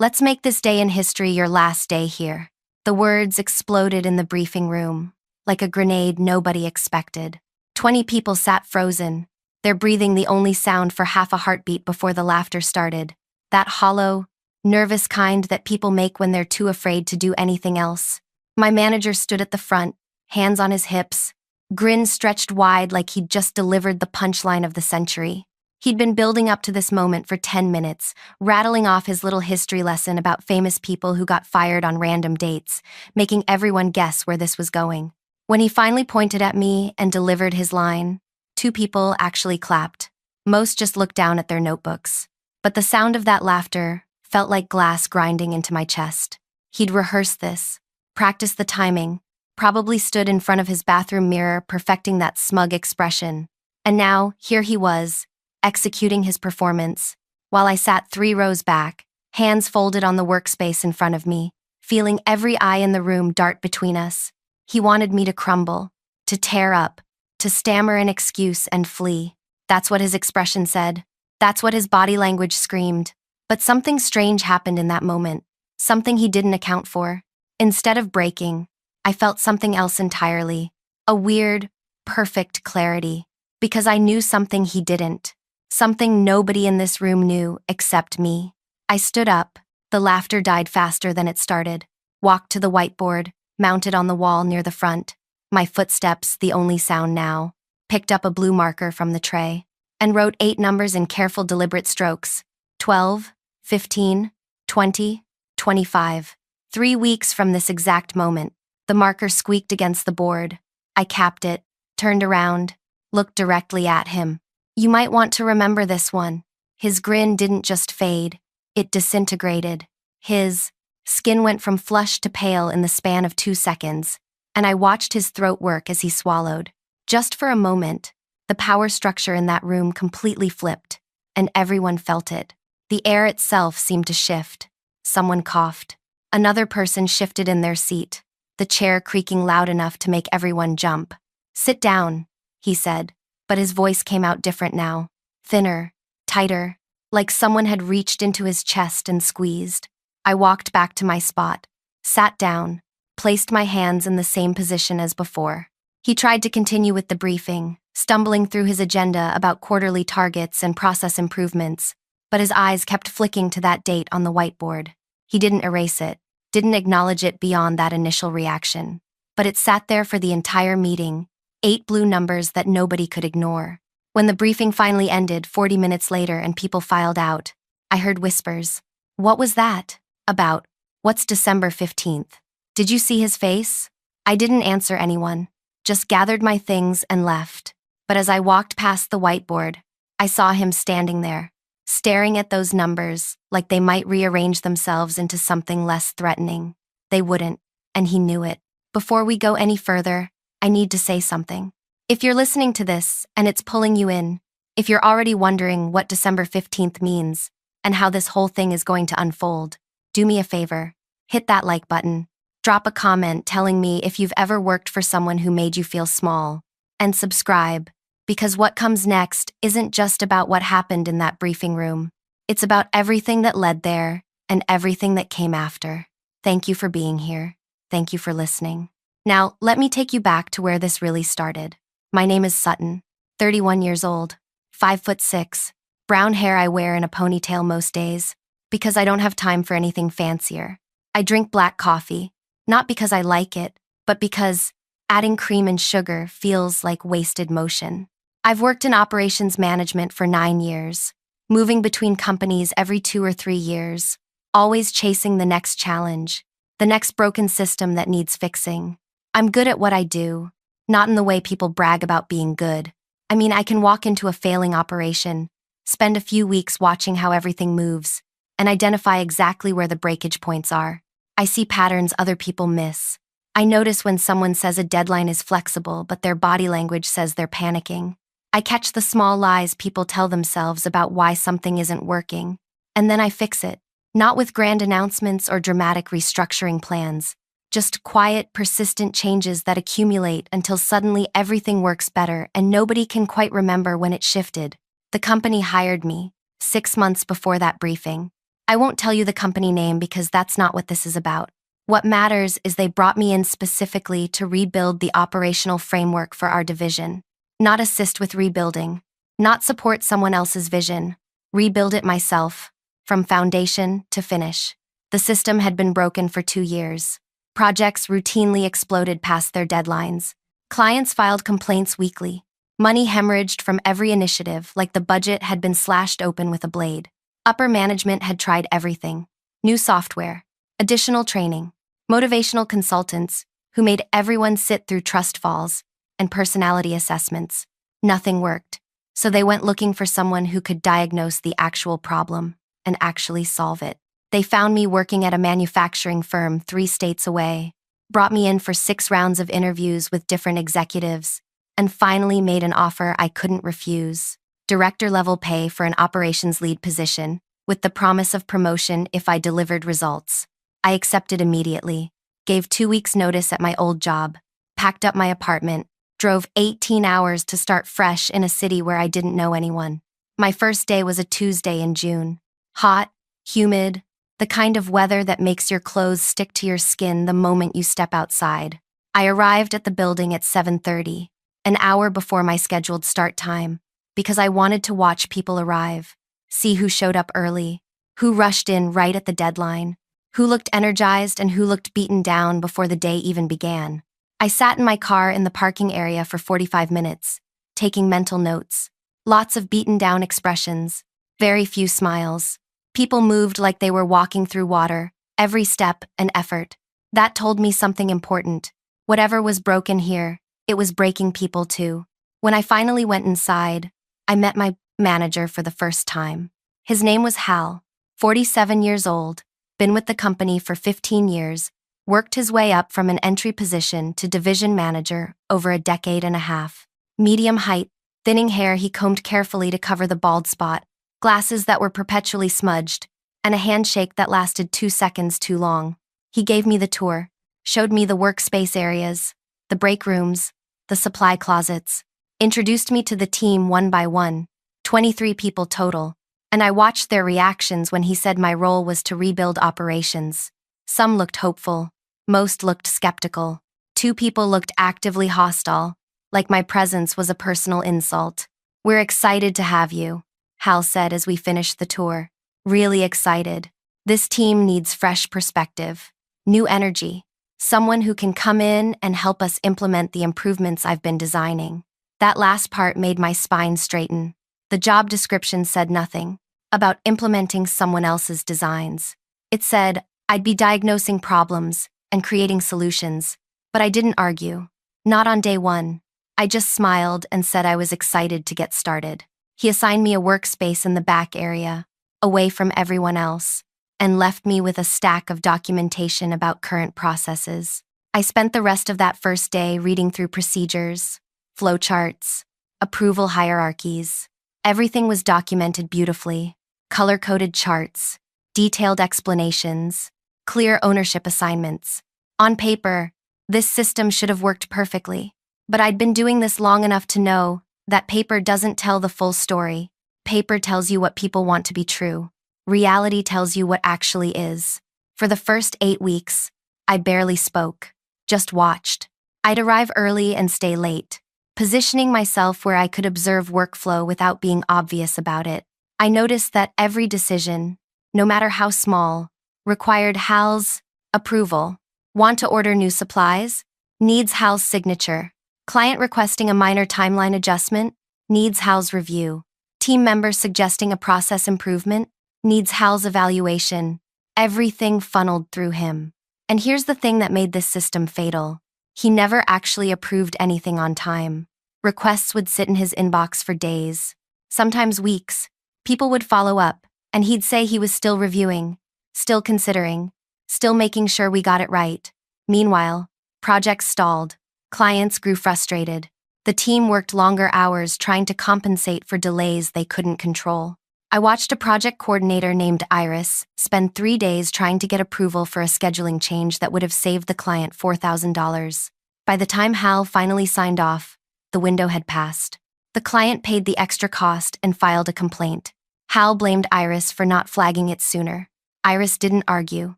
Let's make this day in history your last day here. The words exploded in the briefing room, like a grenade nobody expected. 20 people sat frozen, their breathing the only sound for half a heartbeat before the laughter started. That hollow, nervous kind that people make when they're too afraid to do anything else. My manager stood at the front, hands on his hips, grin stretched wide like he'd just delivered the punchline of the century. He'd been building up to this moment for 10 minutes, rattling off his little history lesson about famous people who got fired on random dates, making everyone guess where this was going. When he finally pointed at me and delivered his line, 2 people actually clapped. Most just looked down at their notebooks. But the sound of that laughter felt like glass grinding into my chest. He'd rehearsed this, practiced the timing, probably stood in front of his bathroom mirror perfecting that smug expression. And now, here he was, executing his performance, while I sat 3 rows back, hands folded on the workspace in front of me, feeling every eye in the room dart between us. He wanted me to crumble, to tear up, to stammer an excuse and flee. That's what his expression said. That's what his body language screamed. But something strange happened in that moment, something he didn't account for. Instead of breaking, I felt something else entirely, a weird, perfect clarity, because I knew something he didn't. Something nobody in this room knew except me. I stood up, the laughter died faster than it started, walked to the whiteboard, mounted on the wall near the front, my footsteps the only sound now, picked up a blue marker from the tray, and wrote 8 numbers in careful deliberate strokes. 12, 15, 20, 25. 3 weeks from this exact moment, the marker squeaked against the board. I capped it, turned around, looked directly at him. You might want to remember this one. His grin didn't just fade, it disintegrated. His skin went from flush to pale in the span of 2 seconds, and I watched his throat work as he swallowed. Just for a moment, the power structure in that room completely flipped, and everyone felt it. The air itself seemed to shift. Someone coughed. Another person shifted in their seat, the chair creaking loud enough to make everyone jump. "Sit down," he said. But his voice came out different now, thinner, tighter, like someone had reached into his chest and squeezed. I walked back to my spot, sat down, placed my hands in the same position as before. He tried to continue with the briefing, stumbling through his agenda about quarterly targets and process improvements, but his eyes kept flicking to that date on the whiteboard. He didn't erase it, didn't acknowledge it beyond that initial reaction, but it sat there for the entire meeting, 8 blue numbers that nobody could ignore. When the briefing finally ended 40 minutes later and people filed out, I heard whispers. "What was that? About? What's December 15th? Did you see his face?" I didn't answer anyone, just gathered my things and left. But as I walked past the whiteboard, I saw him standing there, staring at those numbers like they might rearrange themselves into something less threatening. They wouldn't, and he knew it. Before we go any further, I need to say something. If you're listening to this and it's pulling you in, if you're already wondering what December 15th means and how this whole thing is going to unfold, do me a favor, hit that like button, drop a comment telling me if you've ever worked for someone who made you feel small, and subscribe, because what comes next isn't just about what happened in that briefing room. It's about everything that led there and everything that came after. Thank you for being here. Thank you for listening. Now, let me take you back to where this really started. My name is Sutton, 31 years old, 5'6", brown hair I wear in a ponytail most days, because I don't have time for anything fancier. I drink black coffee, not because I like it, but because adding cream and sugar feels like wasted motion. I've worked in operations management for 9 years, moving between companies every 2 or 3 years, always chasing the next challenge, the next broken system that needs fixing. I'm good at what I do, not in the way people brag about being good. I mean, I can walk into a failing operation, spend a few weeks watching how everything moves, and identify exactly where the breakage points are. I see patterns other people miss. I notice when someone says a deadline is flexible, but their body language says they're panicking. I catch the small lies people tell themselves about why something isn't working, and then I fix it, not with grand announcements or dramatic restructuring plans. Just quiet, persistent changes that accumulate until suddenly everything works better and nobody can quite remember when it shifted. The company hired me, 6 months before that briefing. I won't tell you the company name because that's not what this is about. What matters is they brought me in specifically to rebuild the operational framework for our division. Not assist with rebuilding. Not support someone else's vision. Rebuild it myself, from foundation to finish. The system had been broken for 2 years. Projects routinely exploded past their deadlines. Clients filed complaints weekly. Money hemorrhaged from every initiative like the budget had been slashed open with a blade. Upper management had tried everything. New software, additional training, motivational consultants who made everyone sit through trust falls and personality assessments. Nothing worked, so they went looking for someone who could diagnose the actual problem and actually solve it. They found me working at a manufacturing firm 3 states away, brought me in for 6 rounds of interviews with different executives, and finally made an offer I couldn't refuse. Director-level pay for an operations lead position, with the promise of promotion if I delivered results. I accepted immediately, gave 2 weeks' notice at my old job, packed up my apartment, drove 18 hours to start fresh in a city where I didn't know anyone. My first day was a Tuesday in June. Hot, humid, the kind of weather that makes your clothes stick to your skin the moment you step outside. I arrived at the building at 7:30, an hour before my scheduled start time, because I wanted to watch people arrive, see who showed up early, who rushed in right at the deadline, who looked energized and who looked beaten down before the day even began. I sat in my car in the parking area for 45 minutes, taking mental notes. Lots of beaten down expressions, very few smiles. People moved like they were walking through water, every step an effort. That told me something important. Whatever was broken here, it was breaking people too. When I finally went inside, I met my manager for the first time. His name was Hal, 47 years old, been with the company for 15 years, worked his way up from an entry position to division manager over a decade and a half. Medium height, thinning hair he combed carefully to cover the bald spot, glasses that were perpetually smudged, and a handshake that lasted 2 seconds too long. He gave me the tour, showed me the workspace areas, the break rooms, the supply closets, introduced me to the team one by one, 23 people total, and I watched their reactions when he said my role was to rebuild operations. Some looked hopeful, most looked skeptical. 2 people looked actively hostile, like my presence was a personal insult. "We're excited to have you," Hal said as we finished the tour. "Really excited. This team needs fresh perspective, new energy, someone who can come in and help us implement the improvements I've been designing." That last part made my spine straighten. The job description said nothing about implementing someone else's designs. It said I'd be diagnosing problems and creating solutions, but I didn't argue. Not on day 1. I just smiled and said I was excited to get started. He assigned me a workspace in the back area, away from everyone else, and left me with a stack of documentation about current processes. I spent the rest of that first day reading through procedures, flowcharts, approval hierarchies. Everything was documented beautifully, color-coded charts, detailed explanations, clear ownership assignments. On paper, this system should have worked perfectly, but I'd been doing this long enough to know that paper doesn't tell the full story. Paper tells you what people want to be true. Reality tells you what actually is. For the first 8 weeks, I barely spoke, just watched. I'd arrive early and stay late, positioning myself where I could observe workflow without being obvious about it. I noticed that every decision, no matter how small, required Hal's approval. Want to order new supplies? Needs Hal's signature. Client requesting a minor timeline adjustment? Needs Hal's review. Team member suggesting a process improvement? Needs Hal's evaluation. Everything funneled through him. And here's the thing that made this system fatal. He never actually approved anything on time. Requests would sit in his inbox for days, sometimes weeks. People would follow up, and he'd say he was still reviewing, still considering, still making sure we got it right. Meanwhile, projects stalled. Clients grew frustrated. The team worked longer hours trying to compensate for delays they couldn't control. I watched a project coordinator named Iris spend 3 days trying to get approval for a scheduling change that would have saved the client $4,000. By the time Hal finally signed off, the window had passed. The client paid the extra cost and filed a complaint. Hal blamed Iris for not flagging it sooner. Iris didn't argue,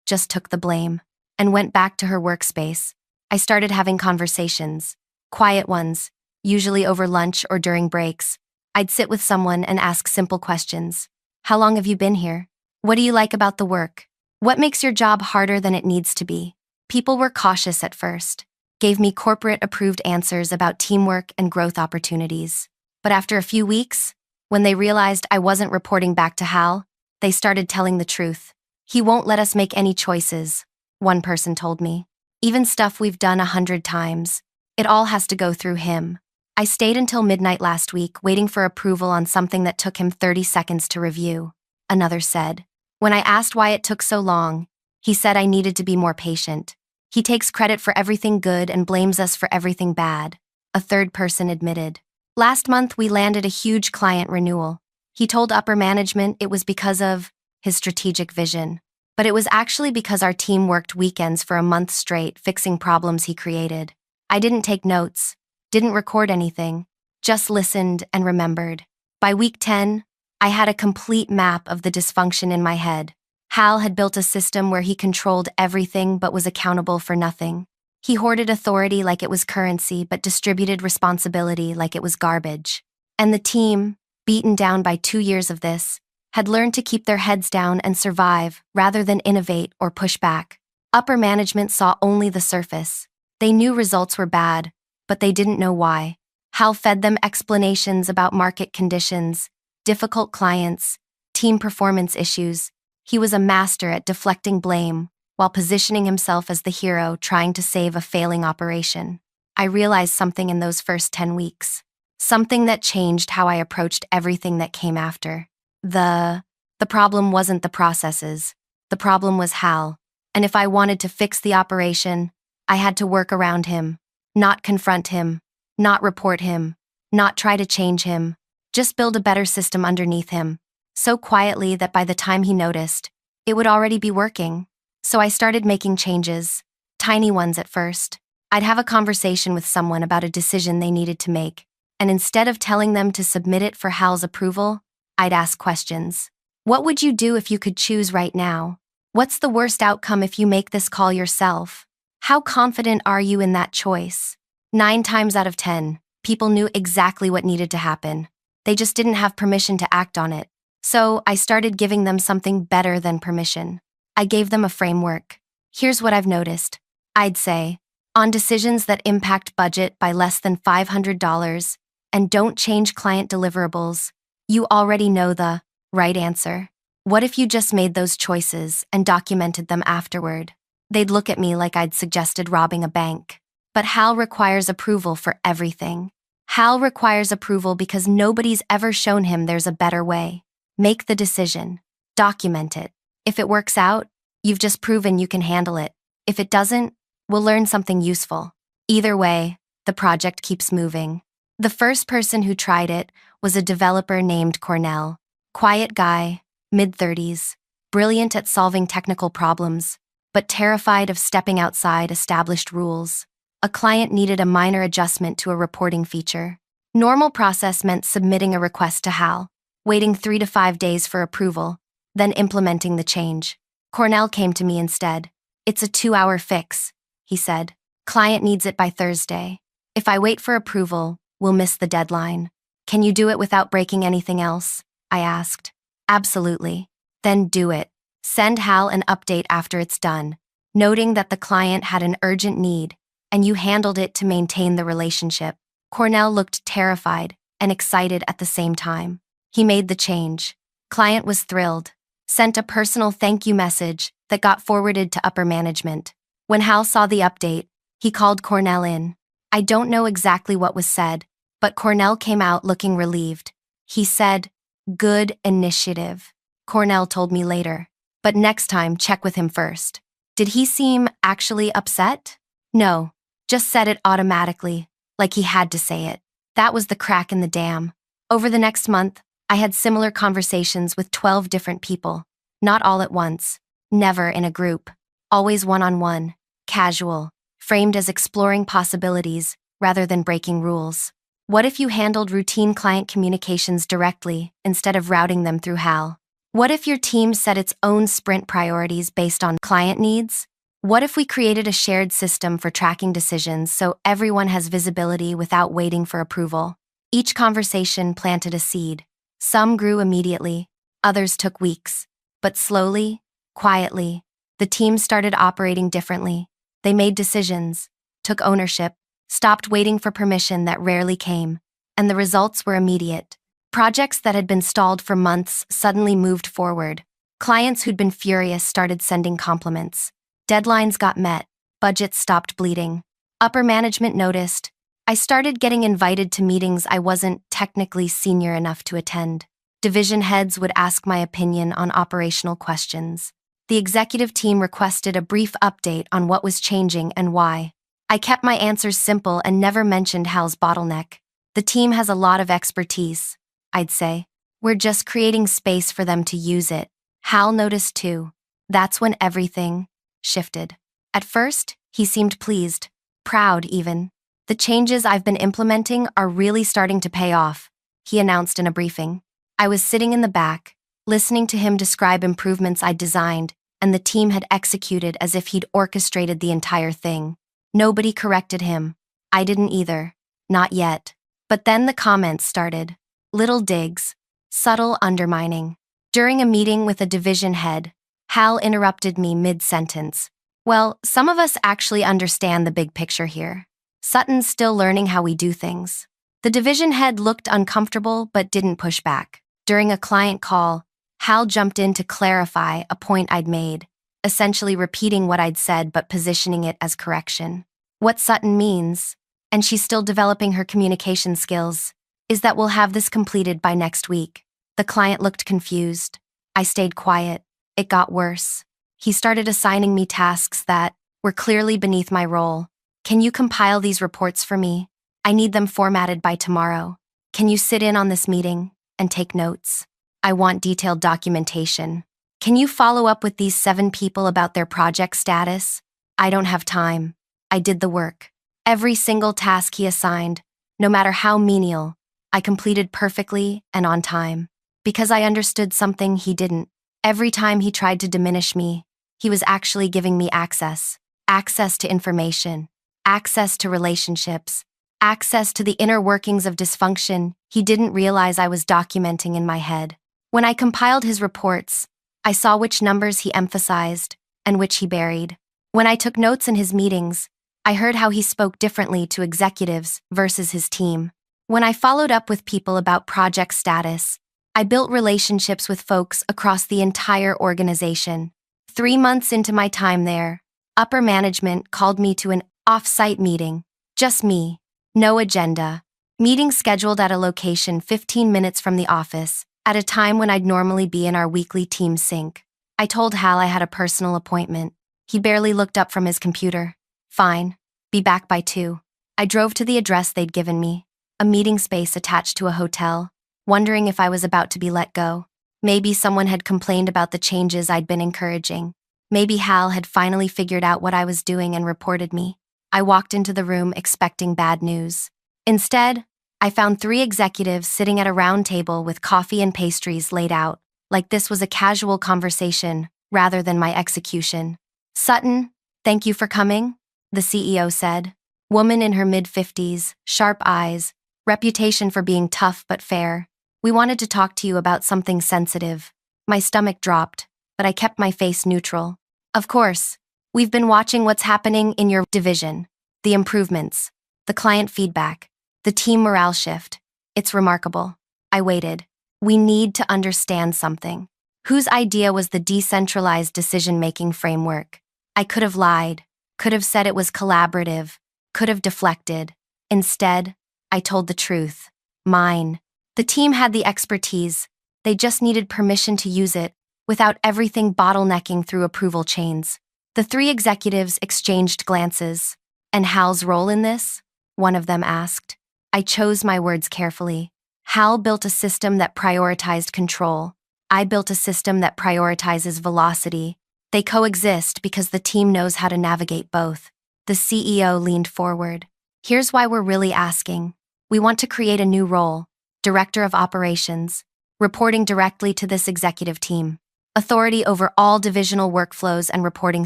just took the blame, and went back to her workspace. I started having conversations, quiet ones, usually over lunch or during breaks. I'd sit with someone and ask simple questions. How long have you been here? What do you like about the work? What makes your job harder than it needs to be? People were cautious at first, gave me corporate-approved answers about teamwork and growth opportunities. But after a few weeks, when they realized I wasn't reporting back to Hal, they started telling the truth. He won't let us make any choices, one person told me. Even stuff we've done 100 times. It all has to go through him. I stayed until midnight last week, waiting for approval on something that took him 30 seconds to review, another said. When I asked why it took so long, he said I needed to be more patient. He takes credit for everything good and blames us for everything bad, a third person admitted. Last month, we landed a huge client renewal. He told upper management it was because of his strategic vision. But it was actually because our team worked weekends for a month straight fixing problems he created. I didn't take notes, didn't record anything, just listened and remembered. By week 10, I had a complete map of the dysfunction in my head. Hal had built a system where he controlled everything but was accountable for nothing. He hoarded authority like it was currency but distributed responsibility like it was garbage. And the team, beaten down by 2 years of this, had learned to keep their heads down and survive rather than innovate or push back. Upper management saw only the surface. They knew results were bad, but they didn't know why. Hal fed them explanations about market conditions, difficult clients, team performance issues. He was a master at deflecting blame while positioning himself as the hero trying to save a failing operation. I realized something in those first 10 weeks. Something that changed how I approached everything that came after. The problem wasn't the processes. The problem was Hal. And if I wanted to fix the operation, I had to work around him, not confront him, not report him, not try to change him, just build a better system underneath him, so quietly that by the time he noticed, it would already be working. So I started making changes, tiny ones at first. I'd have a conversation with someone about a decision they needed to make, and instead of telling them to submit it for Hal's approval, I'd ask questions. What would you do if you could choose right now? What's the worst outcome if you make this call yourself? How confident are you in that choice? 9 times out of 10, people knew exactly what needed to happen. They just didn't have permission to act on it. So I started giving them something better than permission. I gave them a framework. Here's what I've noticed. I'd say, on decisions that impact budget by less than $500 and don't change client deliverables, you already know the right answer. What if you just made those choices and documented them afterward? They'd look at me like I'd suggested robbing a bank. But Hal requires approval for everything. Hal requires approval because nobody's ever shown him there's a better way. Make the decision. Document it. If it works out, you've just proven you can handle it. If it doesn't, we'll learn something useful. Either way, the project keeps moving. The first person who tried it was a developer named Cornell. Quiet guy, mid-30s, brilliant at solving technical problems, but terrified of stepping outside established rules. A client needed a minor adjustment to a reporting feature. Normal process meant submitting a request to Hal, waiting 3 to 5 days for approval, then implementing the change. Cornell came to me instead. It's a 2-hour fix, he said. Client needs it by Thursday. If I wait for approval, we'll miss the deadline. Can you do it without breaking anything else? I asked. Absolutely. Then do it. Send Hal an update after it's done, noting that the client had an urgent need, and you handled it to maintain the relationship. Cornell looked terrified and excited at the same time. He made the change. Client was thrilled, sent a personal thank you message that got forwarded to upper management. When Hal saw the update, he called Cornell in. I don't know exactly what was said, but Cornell came out looking relieved. He said, "Good initiative," Cornell told me later. But next time, check with him first. Did he seem actually upset? No, just said it automatically, like he had to say it. That was the crack in the dam. Over the next month, I had similar conversations with 12 different people. Not all at once, never in a group, always one-on-one, casual, framed as exploring possibilities rather than breaking rules. What if you handled routine client communications directly instead of routing them through Hal? What if your team set its own sprint priorities based on client needs? What if we created a shared system for tracking decisions so everyone has visibility without waiting for approval? Each conversation planted a seed. Some grew immediately, others took weeks. But slowly, quietly, the team started operating differently. They made decisions, took ownership, stopped waiting for permission that rarely came, and the results were immediate. Projects that had been stalled for months suddenly moved forward. Clients who'd been furious started sending compliments. Deadlines got met. Budgets stopped bleeding. Upper management noticed. I started getting invited to meetings I wasn't technically senior enough to attend. Division heads would ask my opinion on operational questions. The executive team requested a brief update on what was changing and why. I kept my answers simple and never mentioned Hal's bottleneck. The team has a lot of expertise, I'd say. We're just creating space for them to use it. Hal noticed too. That's when everything shifted. At first, he seemed pleased, proud even. The changes I've been implementing are really starting to pay off, he announced in a briefing. I was sitting in the back, listening to him describe improvements I'd designed, and the team had executed as if he'd orchestrated the entire thing. Nobody corrected him. I didn't either. Not yet. But then the comments started. Little digs. Subtle undermining. During a meeting with a division head, Hal interrupted me mid-sentence. Well, some of us actually understand the big picture here. Sutton's still learning how we do things. The division head looked uncomfortable but didn't push back. During a client call, Hal jumped in to clarify a point I'd made, essentially repeating what I'd said but positioning it as correction. What Sutton means, and she's still developing her communication skills, is that we'll have this completed by next week. The client looked confused. I stayed quiet. It got worse. He started assigning me tasks that were clearly beneath my role. Can you compile these reports for me? I need them formatted by tomorrow. Can you sit in on this meeting and take notes? I want detailed documentation. Can you follow up with these 7 people about their project status? I don't have time. I did the work. Every single task he assigned, no matter how menial, I completed perfectly and on time. Because I understood something he didn't. Every time he tried to diminish me, he was actually giving me access. Access to information. Access to relationships. Access to the inner workings of dysfunction he didn't realize I was documenting in my head. When I compiled his reports, I saw which numbers he emphasized and which he buried. When I took notes in his meetings, I heard how he spoke differently to executives versus his team. When I followed up with people about project status, I built relationships with folks across the entire organization. 3 months into my time there, upper management called me to an off-site meeting. Just me. No agenda. Meeting scheduled at a location 15 minutes from the office, at a time when I'd normally be in our weekly team sync. I told Hal I had a personal appointment. He barely looked up from his computer. Fine. Be back by 2. I drove to the address they'd given me, a meeting space attached to a hotel, wondering if I was about to be let go. Maybe someone had complained about the changes I'd been encouraging. Maybe Hal had finally figured out what I was doing and reported me. I walked into the room expecting bad news. Instead, I found 3 executives sitting at a round table with coffee and pastries laid out, like this was a casual conversation rather than my execution. Sutton, thank you for coming, the CEO said. Woman in her mid-50s, sharp eyes, reputation for being tough but fair. We wanted to talk to you about something sensitive. My stomach dropped, but I kept my face neutral. Of course, we've been watching what's happening in your division. The improvements, the client feedback, the team morale shift. It's remarkable. I waited. We need to understand something. Whose idea was the decentralized decision-making framework? I could have lied, could have said it was collaborative, could have deflected. Instead, I told the truth. Mine. The team had the expertise. They just needed permission to use it, without everything bottlenecking through approval chains. The 3 executives exchanged glances. And Hal's role in this? One of them asked. I chose my words carefully. Hal built a system that prioritized control. I built a system that prioritizes velocity. They coexist because the team knows how to navigate both. The CEO leaned forward. Here's why we're really asking. We want to create a new role, Director of Operations. reporting directly to this executive team. Authority over all divisional workflows and reporting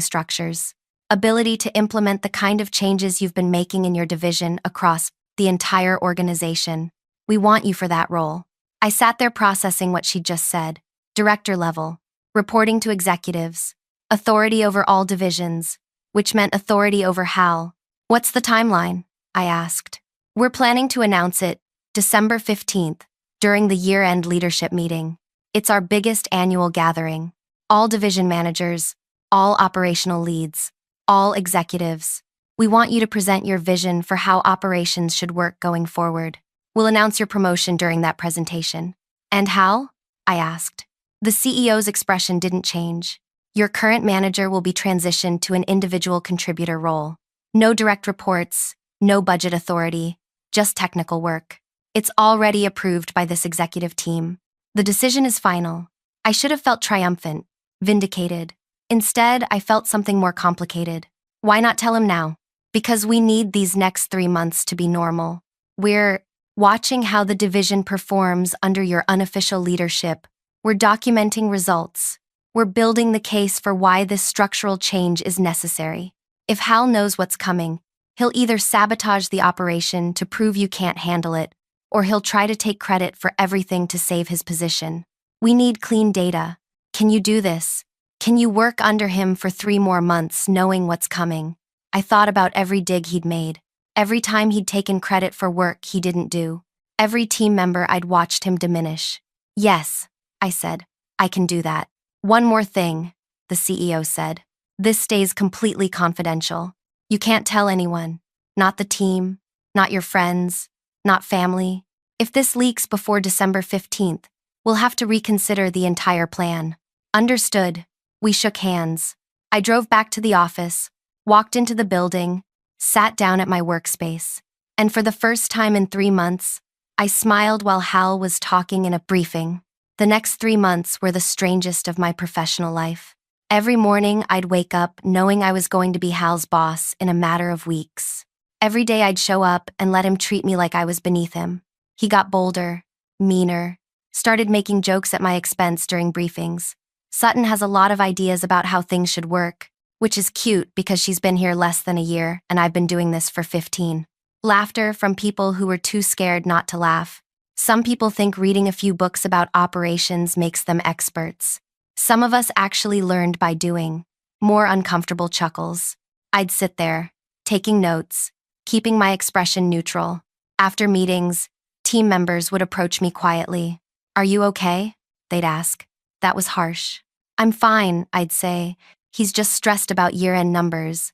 structures. Ability to implement the kind of changes you've been making in your division across the entire organization. We want you for that role. I sat there processing what she just said. Director level. Reporting to executives. Authority over all divisions, which meant authority over Hal. What's the timeline? I asked. We're planning to announce it December 15th, during the year-end leadership meeting. It's our biggest annual gathering. All division managers, all operational leads, all executives. We want you to present your vision for how operations should work going forward. We'll announce your promotion during that presentation. And Hal? I asked. The CEO's expression didn't change. Your current manager will be transitioned to an individual contributor role. No direct reports, no budget authority, just technical work. It's already approved by this executive team. The decision is final. I should have felt triumphant, vindicated. Instead, I felt something more complicated. Why not tell him now? Because we need these next 3 months to be normal. We're watching how the division performs under your unofficial leadership. We're documenting results. We're building the case for why this structural change is necessary. If Hal knows what's coming, he'll either sabotage the operation to prove you can't handle it, or he'll try to take credit for everything to save his position. We need clean data. Can you do this? Can you work under him for 3 more months knowing what's coming? I thought about every dig he'd made, every time he'd taken credit for work he didn't do, every team member I'd watched him diminish. Yes, I said, I can do that. One more thing, the CEO said. This stays completely confidential. You can't tell anyone, not the team, not your friends, not family. If this leaks before December 15th, we'll have to reconsider the entire plan. Understood. We shook hands. I drove back to the office, walked into the building, sat down at my workspace, and for the first time in 3 months, I smiled while Hal was talking in a briefing. The next 3 months were the strangest of my professional life. Every morning, I'd wake up knowing I was going to be Hal's boss in a matter of weeks. Every day I'd show up and let him treat me like I was beneath him. He got bolder, meaner, started making jokes at my expense during briefings. Sutton has a lot of ideas about how things should work, which is cute because she's been here less than a year and I've been doing this for 15. Laughter from people who were too scared not to laugh. Some people think reading a few books about operations makes them experts. Some of us actually learned by doing. More uncomfortable chuckles. I'd sit there, taking notes, keeping my expression neutral. After meetings, team members would approach me quietly. Are you okay? They'd ask. That was harsh. I'm fine, I'd say. He's just stressed about year-end numbers.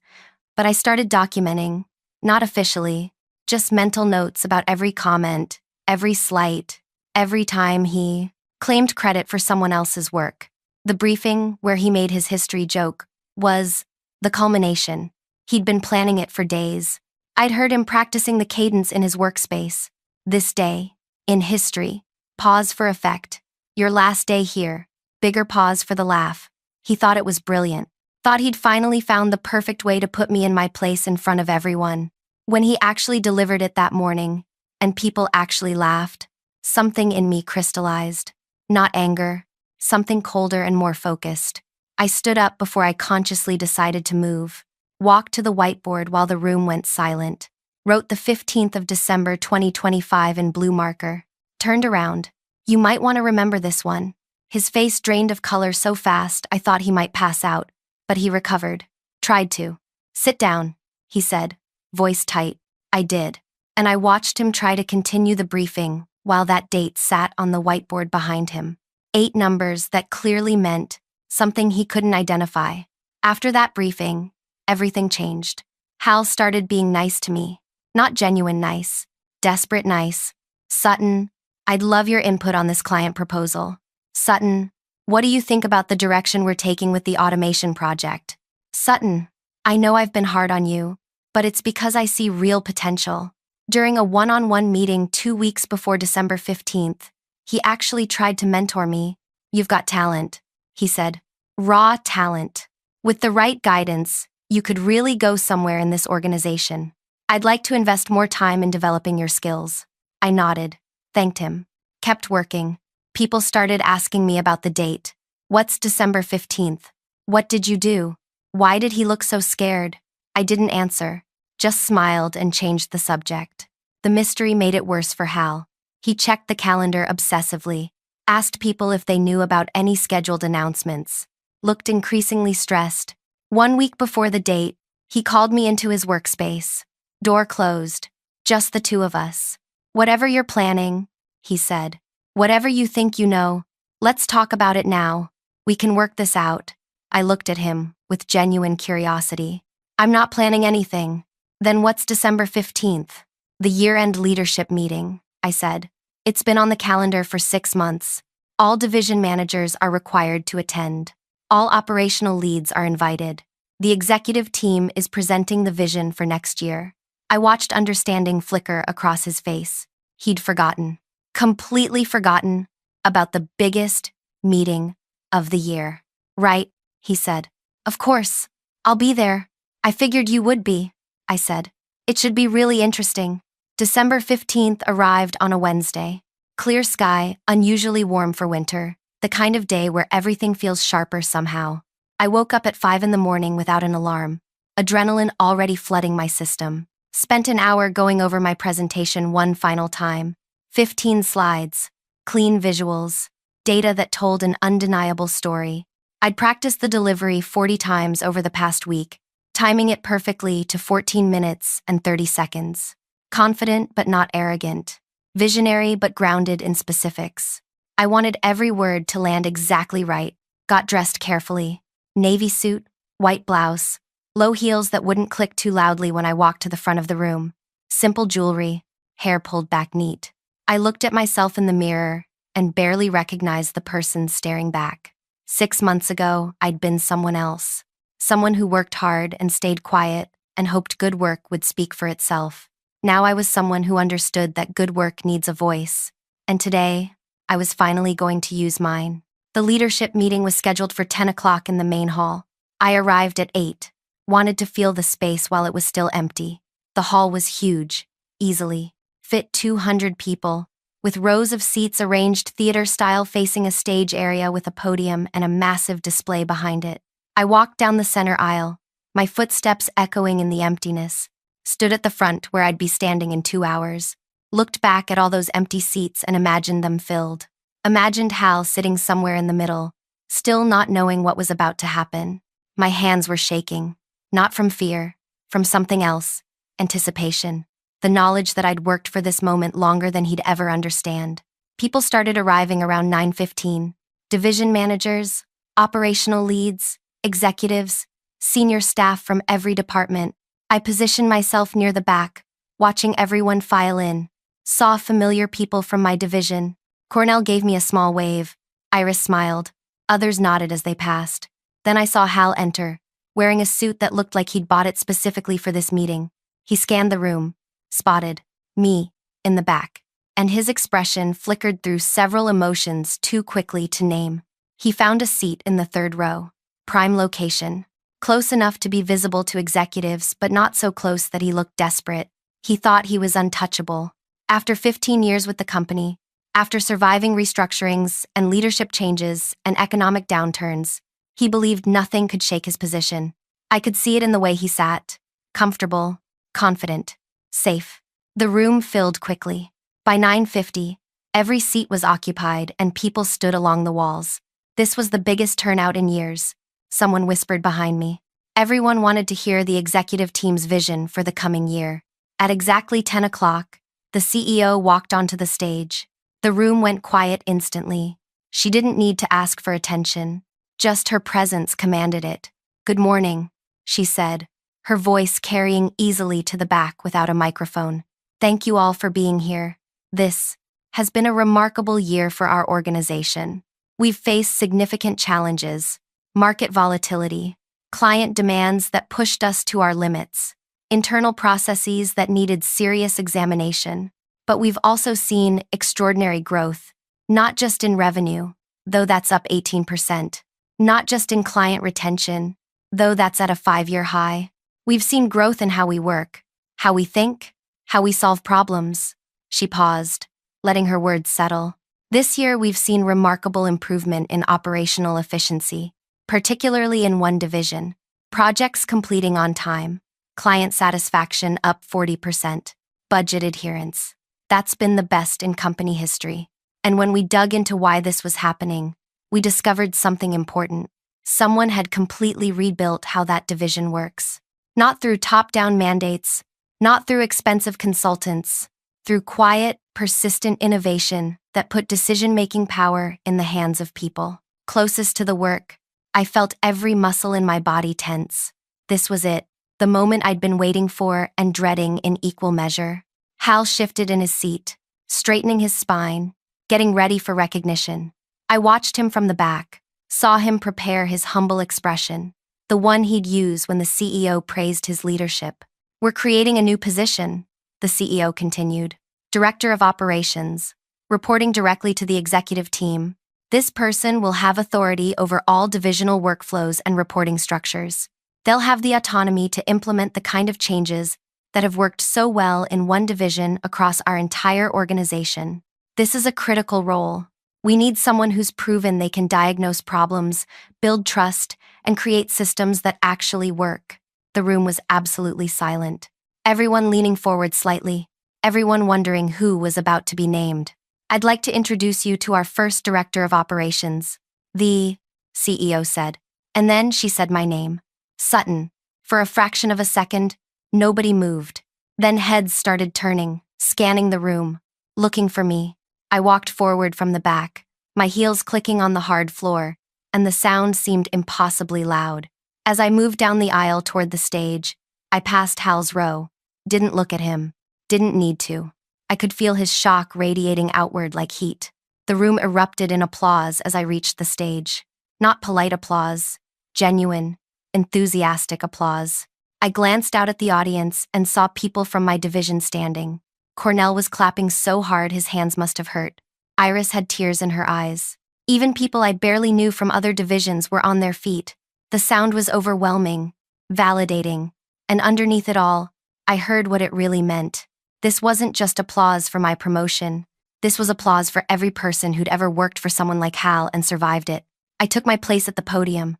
But I started documenting, not officially, just mental notes about every comment, every slight, every time he claimed credit for someone else's work. The briefing, where he made his history joke, was the culmination. He'd been planning it for days. I'd heard him practicing the cadence in his workspace. This day, in history, pause for effect. Your last day here. Bigger pause for the laugh. He thought it was brilliant. Thought he'd finally found the perfect way to put me in my place in front of everyone. When he actually delivered it that morning, and people actually laughed, something in me crystallized. Not anger, something colder and more focused. I stood up before I consciously decided to move, walked to the whiteboard while the room went silent, wrote the 15th of December 2025 in blue marker, turned around. You might want to remember this one. His face drained of color so fast I thought he might pass out, but he recovered. Tried to. Sit down, he said, voice tight. I did, and I watched him try to continue the briefing while that date sat on the whiteboard behind him. 8 numbers that clearly meant something he couldn't identify. After that briefing, everything changed. Hal started being nice to me. Not genuine nice, desperate nice. Sutton, I'd love your input on this client proposal. Sutton, what do you think about the direction we're taking with the automation project? Sutton, I know I've been hard on you, but it's because I see real potential. During a one-on-one meeting 2 weeks before December 15th, he actually tried to mentor me. You've got talent, he said. Raw talent. With the right guidance, you could really go somewhere in this organization. I'd like to invest more time in developing your skills. I nodded, thanked him, kept working. People started asking me about the date. What's December 15th? What did you do? Why did he look so scared? I didn't answer, just smiled and changed the subject. The mystery made it worse for Hal. He checked the calendar obsessively, asked people if they knew about any scheduled announcements, looked increasingly stressed. 1 week before the date, he called me into his workspace. Door closed, just the two of us. Whatever you're planning, he said. Whatever you think you know, let's talk about it now. We can work this out. I looked at him with genuine curiosity. I'm not planning anything. Then what's December 15th? The year-end leadership meeting, I said. It's been on the calendar for 6 months. All division managers are required to attend. All operational leads are invited. The executive team is presenting the vision for next year. I watched understanding flicker across his face. He'd forgotten, completely forgotten, about the biggest meeting of the year. Right, he said. Of course. I'll be there. I figured you would be, I said. It should be really interesting. December 15th arrived on a Wednesday. Clear sky, unusually warm for winter, the kind of day where everything feels sharper somehow. I woke up at 5 in the morning without an alarm, adrenaline already flooding my system. Spent an hour going over my presentation one final time. 15 slides, clean visuals, data that told an undeniable story. I'd practiced the delivery 40 times over the past week, timing it perfectly to 14 minutes and 30 seconds. Confident but not arrogant. Visionary but grounded in specifics. I wanted every word to land exactly right. Got dressed carefully. Navy suit, white blouse, low heels that wouldn't click too loudly when I walked to the front of the room. Simple jewelry, hair pulled back neat. I looked at myself in the mirror and barely recognized the person staring back. 6 months ago, I'd been someone else. Someone who worked hard and stayed quiet and hoped good work would speak for itself. Now I was someone who understood that good work needs a voice. And today, I was finally going to use mine. The leadership meeting was scheduled for 10 o'clock in the main hall. I arrived at 8, wanted to feel the space while it was still empty. The hall was huge, easily fit 200 people, with rows of seats arranged theater-style facing a stage area with a podium and a massive display behind it. I walked down the center aisle, my footsteps echoing in the emptiness, stood at the front where I'd be standing in 2 hours, looked back at all those empty seats and imagined them filled. Imagined Hal sitting somewhere in the middle, still not knowing what was about to happen. My hands were shaking, not from fear, from something else, anticipation. The knowledge that I'd worked for this moment longer than he'd ever understand. People started arriving around 9:15. Division managers, operational leads, executives, senior staff from every department. I positioned myself near the back, watching everyone file in. Saw familiar people from my division. Cornell gave me a small wave. Iris smiled. Others nodded as they passed. Then I saw Hal enter, wearing a suit that looked like he'd bought it specifically for this meeting. He scanned the room, spotted me in the back, and his expression flickered through several emotions too quickly to name. He found a seat in the 3rd row, prime location, close enough to be visible to executives, but not so close that he looked desperate. He thought he was untouchable. After 15 years with the company, after surviving restructurings and leadership changes and economic downturns, he believed nothing could shake his position. I could see it in the way he sat, comfortable, confident, safe. The room filled quickly. By 9:50, every seat was occupied and people stood along the walls. This was the biggest turnout in years, someone whispered behind me. Everyone wanted to hear the executive team's vision for the coming year. At exactly 10 o'clock, the CEO walked onto the stage. The room went quiet instantly. She didn't need to ask for attention. Just her presence commanded it. "Good morning," she said, her voice carrying easily to the back without a microphone. "Thank you all for being here. This has been a remarkable year for our organization. We've faced significant challenges, market volatility, client demands that pushed us to our limits, internal processes that needed serious examination. But we've also seen extraordinary growth, not just in revenue, though that's up 18%, not just in client retention, though that's at a 5-year high. We've seen growth in how we work, how we think, how we solve problems." She paused, letting her words settle. This year, we've seen remarkable improvement in operational efficiency, particularly in one division: projects completing on time, client satisfaction up 40%, budget adherence. That's been the best in company history. And when we dug into why this was happening, we discovered something important. Someone had completely rebuilt how that division works. Not through top-down mandates, not through expensive consultants, through quiet, persistent innovation that put decision-making power in the hands of people. Closest to the work, I felt every muscle in my body tense. This was it, the moment I'd been waiting for and dreading in equal measure. Hal shifted in his seat, straightening his spine, getting ready for recognition. I watched him from the back, saw him prepare his humble expression, the one he'd use when the CEO praised his leadership. "We're creating a new position," the CEO continued. "Director of Operations, reporting directly to the executive team. This person will have authority over all divisional workflows and reporting structures. They'll have the autonomy to implement the kind of changes that have worked so well in one division across our entire organization. This is a critical role. We need someone who's proven they can diagnose problems, build trust, and create systems that actually work." The room was absolutely silent, everyone leaning forward slightly, everyone wondering who was about to be named. "I'd like to introduce you to our first Director of Operations," the CEO said. And then she said my name. Sutton. For a fraction of a second, nobody moved. Then heads started turning, scanning the room, looking for me. I walked forward from the back, my heels clicking on the hard floor, and the sound seemed impossibly loud. As I moved down the aisle toward the stage, I passed Hal's row. Didn't look at him. Didn't need to. I could feel his shock radiating outward like heat. The room erupted in applause as I reached the stage. Not polite applause, genuine, enthusiastic applause. I glanced out at the audience and saw people from my division standing. Cornell was clapping so hard his hands must have hurt. Iris had tears in her eyes. Even people I barely knew from other divisions were on their feet. The sound was overwhelming, validating, and underneath it all, I heard what it really meant. This wasn't just applause for my promotion. This was applause for every person who'd ever worked for someone like Hal and survived it. I took my place at the podium,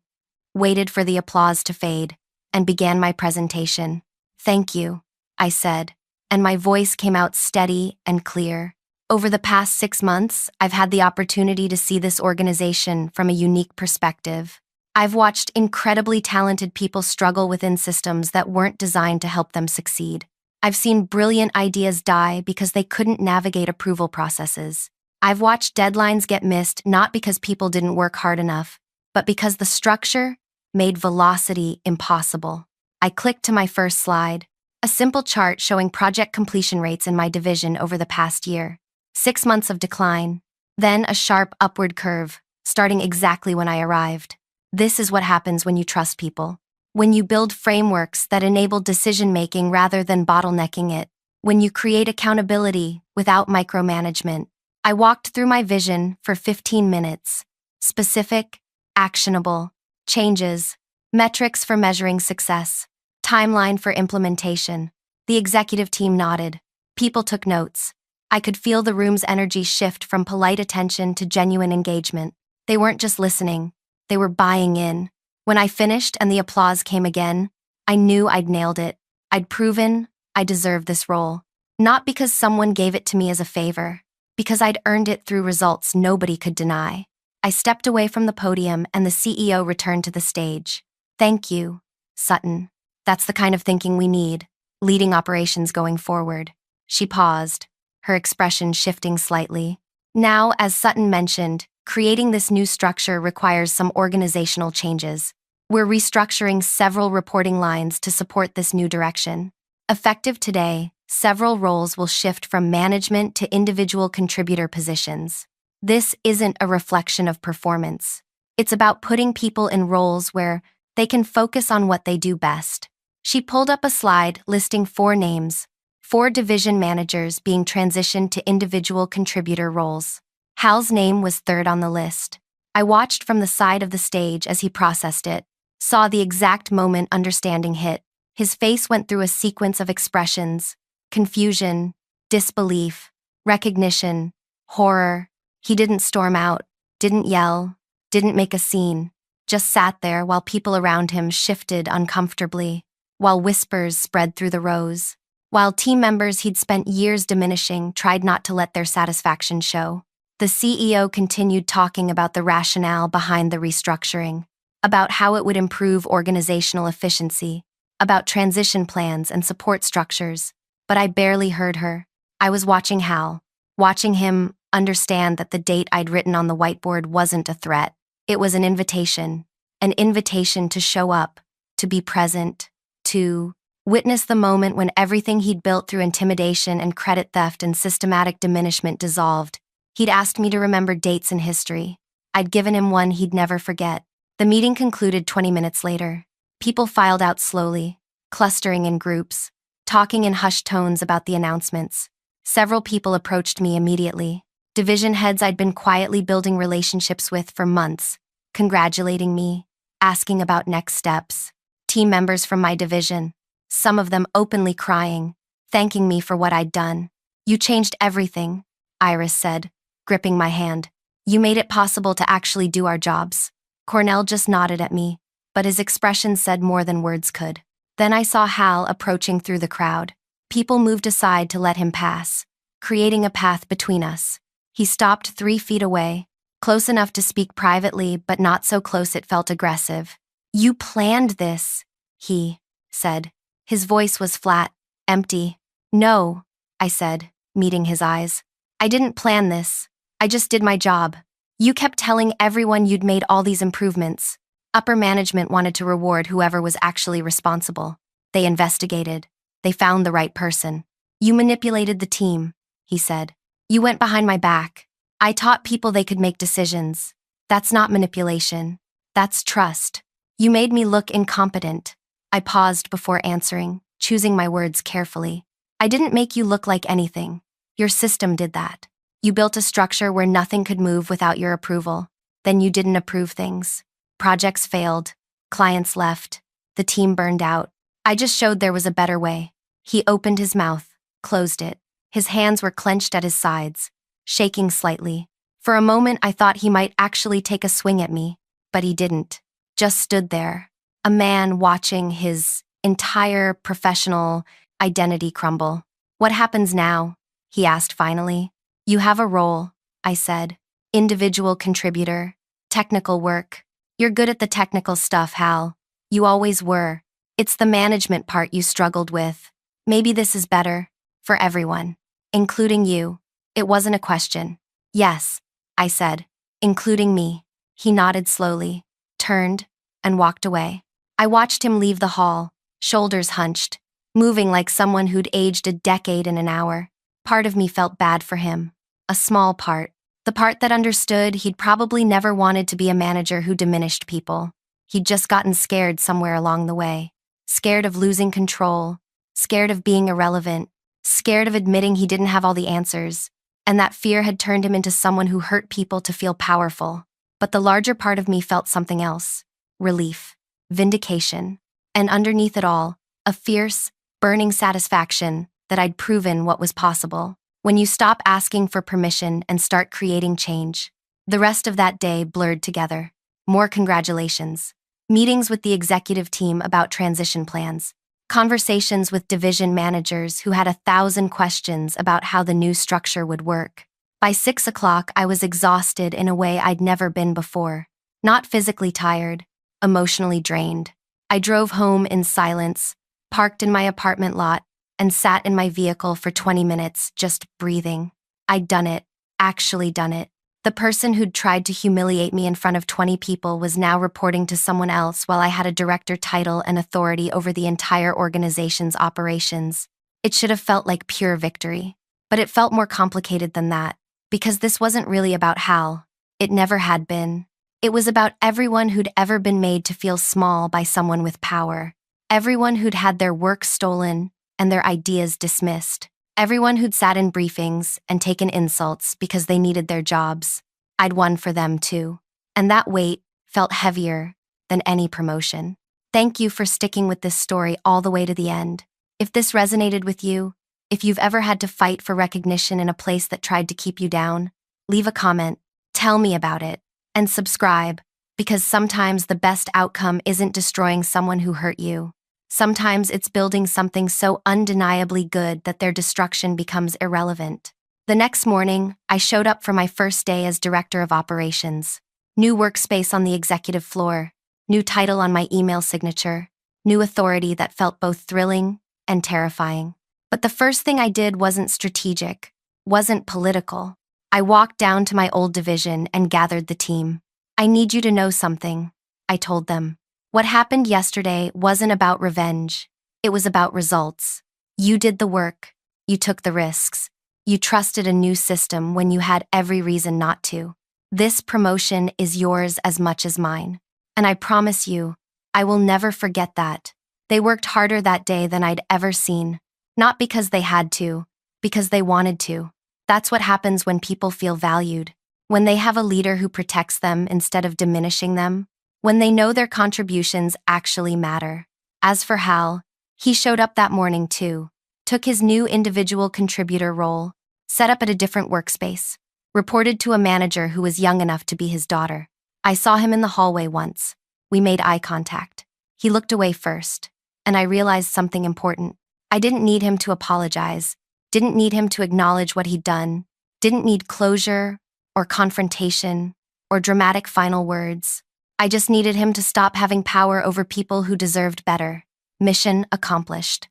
waited for the applause to fade, and began my presentation. "Thank you," I said, and my voice came out steady and clear. Over the past 6 months, I've had the opportunity to see this organization from a unique perspective. I've watched incredibly talented people struggle within systems that weren't designed to help them succeed. I've seen brilliant ideas die because they couldn't navigate approval processes. I've watched deadlines get missed not because people didn't work hard enough, but because the structure made velocity impossible. I clicked to my first slide, a simple chart showing project completion rates in my division over the past year. 6 months of decline, then a sharp upward curve, starting exactly when I arrived. This is what happens when you trust people. When you build frameworks that enable decision-making rather than bottlenecking it. When you create accountability without micromanagement. I walked through my vision for 15 minutes. Specific, actionable, changes, metrics for measuring success, timeline for implementation. The executive team nodded. People took notes. I could feel the room's energy shift from polite attention to genuine engagement. They weren't just listening, they were buying in. When I finished and the applause came again, I knew I'd nailed it. I'd proven I deserved this role. Not because someone gave it to me as a favor, because I'd earned it through results nobody could deny. I stepped away from the podium and the CEO returned to the stage. "Thank you, Sutton. That's the kind of thinking we need, leading operations going forward." She paused, her expression shifting slightly. "Now, as Sutton mentioned, creating this new structure requires some organizational changes. We're restructuring several reporting lines to support this new direction. Effective today, several roles will shift from management to individual contributor positions. This isn't a reflection of performance. It's about putting people in roles where they can focus on what they do best." She pulled up a slide listing 4 names, 4 division managers being transitioned to individual contributor roles. Hal's name was third on the list. I watched from the side of the stage as he processed it, saw the exact moment understanding hit. His face went through a sequence of expressions: confusion, disbelief, recognition, horror. He didn't storm out, didn't yell, didn't make a scene, just sat there while people around him shifted uncomfortably, while whispers spread through the rows, while team members he'd spent years diminishing tried not to let their satisfaction show. The CEO continued talking about the rationale behind the restructuring, about how it would improve organizational efficiency, about transition plans and support structures, but I barely heard her. I was watching Hal, watching him understand that the date I'd written on the whiteboard wasn't a threat. It was an invitation to show up, to be present, to witness the moment when everything he'd built through intimidation and credit theft and systematic diminishment dissolved. He'd asked me to remember dates in history. I'd given him one he'd never forget. The meeting concluded 20 minutes later. People filed out slowly, clustering in groups, talking in hushed tones about the announcements. Several people approached me immediately. Division heads I'd been quietly building relationships with for months, congratulating me, asking about next steps. Team members from my division, some of them openly crying, thanking me for what I'd done. "You changed everything," Iris said, gripping my hand. "You made it possible to actually do our jobs." Cornell just nodded at me, but his expression said more than words could. Then I saw Hal approaching through the crowd. People moved aside to let him pass, creating a path between us. He stopped 3 feet away, close enough to speak privately, but not so close it felt aggressive. "You planned this," he said. His voice was flat, empty. "No," I said, meeting his eyes. "I didn't plan this. I just did my job. You kept telling everyone you'd made all these improvements. Upper management wanted to reward whoever was actually responsible. They investigated. They found the right person. You manipulated the team," he said. "You went behind my back. I taught people they could make decisions. That's not manipulation. That's trust. You made me look incompetent." I paused before answering, choosing my words carefully. "I didn't make you look like anything. Your system did that. You built a structure where nothing could move without your approval. Then you didn't approve things. Projects failed. Clients left. The team burned out. I just showed there was a better way." He opened his mouth, closed it. His hands were clenched at his sides, shaking slightly. For a moment, I thought he might actually take a swing at me, but he didn't. Just stood there, a man watching his entire professional identity crumble. "What happens now?" he asked finally. "You have a role," I said. "Individual contributor, technical work. You're good at the technical stuff, Hal. You always were. It's the management part you struggled with. Maybe this is better. For everyone. Including you." It wasn't a question. "Yes," I said. "Including me." He nodded slowly, turned, and walked away. I watched him leave the hall, shoulders hunched, moving like someone who'd aged a decade in an hour. Part of me felt bad for him. A small part. The part that understood he'd probably never wanted to be a manager who diminished people. He'd just gotten scared somewhere along the way. Scared of losing control. Scared of being irrelevant. Scared of admitting he didn't have all the answers. And that fear had turned him into someone who hurt people to feel powerful. But the larger part of me felt something else. Relief. Vindication. And underneath it all, a fierce, burning satisfaction that I'd proven what was possible. When you stop asking for permission and start creating change. The rest of that day blurred together. More congratulations. Meetings with the executive team about transition plans. Conversations with division managers who had 1,000 questions about how the new structure would work. By 6 o'clock, I was exhausted in a way I'd never been before. Not physically tired, emotionally drained. I drove home in silence, parked in my apartment lot, and sat in my vehicle for 20 minutes, just breathing. I'd done it, actually done it. The person who'd tried to humiliate me in front of 20 people was now reporting to someone else while I had a director title and authority over the entire organization's operations. It should have felt like pure victory. But it felt more complicated than that, because this wasn't really about Hal. It never had been. It was about everyone who'd ever been made to feel small by someone with power. Everyone who'd had their work stolen and their ideas dismissed. Everyone who'd sat in briefings and taken insults because they needed their jobs. I'd won for them too. And that weight felt heavier than any promotion. Thank you for sticking with this story all the way to the end. If this resonated with you, if you've ever had to fight for recognition in a place that tried to keep you down, leave a comment, tell me about it, and subscribe, because sometimes the best outcome isn't destroying someone who hurt you. Sometimes it's building something so undeniably good that their destruction becomes irrelevant. The next morning, I showed up for my first day as director of operations. New workspace on the executive floor, new title on my email signature, new authority that felt both thrilling and terrifying. But the first thing I did wasn't strategic, wasn't political. I walked down to my old division and gathered the team. I need you to know something, I told them. What happened yesterday wasn't about revenge. It was about results. You did the work. You took the risks. You trusted a new system when you had every reason not to. This promotion is yours as much as mine. And I promise you, I will never forget that. They worked harder that day than I'd ever seen. Not because they had to, because they wanted to. That's what happens when people feel valued. When they have a leader who protects them instead of diminishing them. When they know their contributions actually matter. As for Hal, he showed up that morning too. Took his new individual contributor role. Set up at a different workspace. Reported to a manager who was young enough to be his daughter. I saw him in the hallway once. We made eye contact. He looked away first. And I realized something important. I didn't need him to apologize. Didn't need him to acknowledge what he'd done. Didn't need closure, or confrontation, or dramatic final words. I just needed him to stop having power over people who deserved better. Mission accomplished.